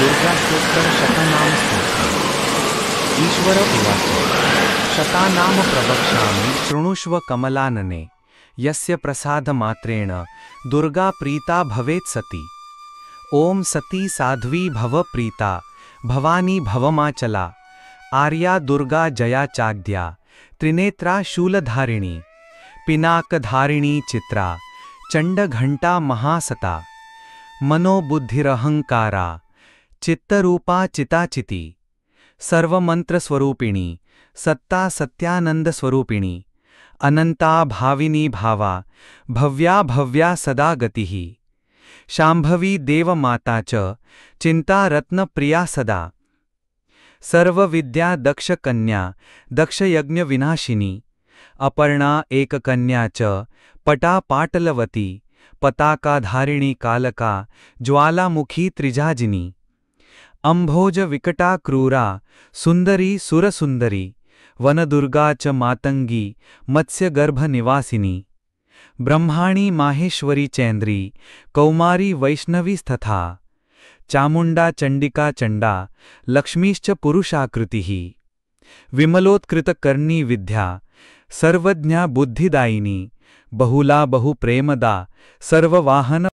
दुर्गास्तोत्रशतनामस्तोत्रम्। ईश्वर उवाच शतानाम प्रवक्ष्यामि शृणुष्व कमलानने यस्य प्रसादमात्रेण दुर्गा प्रीता भवेत् सती। ॐ सती साध्वी भव प्रीता भवानी भवमाचला आर्या दुर्गा जया चाद्या त्रिनेत्रा शूलधारिणी पिनाकधारिणी चित्रा चण्डघण्टा महासता मनोबुद्धिरहंकारा चित्तरूपा चिताचिती सर्वमंत्रस्वरूपिणी सत्ता सत्यानंदस्वरूपिणी अनंता भाविनी भावा भव्या भव्या सदा गतिः शांभवी देवमाता च चिंता रत्नप्रिया सदा सर्वविद्या दक्षकन्या दक्षयज्ञविनाशिनी अपर्णा एककन्या च पटा पाटलवती पताकाधारिणी कालका ज्वालामुखी त्रिजाजिनी अंभोज विकटा क्रूरा सुंदरी सुरसुंदरी वनदुर्गा च मातंगी मत्स्यगर्भ निवासिनी ब्रह्माणी माहेश्वरी चैन्द्री कौमारी वैष्णवीस्तथा चामुंडा चंडिका चंडा लक्ष्मीश्च पुरुषाकृतिः विमलोत्कृतकर्णी विद्या सर्वज्ञा बुद्धिदायिनी बहुला बहुप्रेमदा सर्ववाहन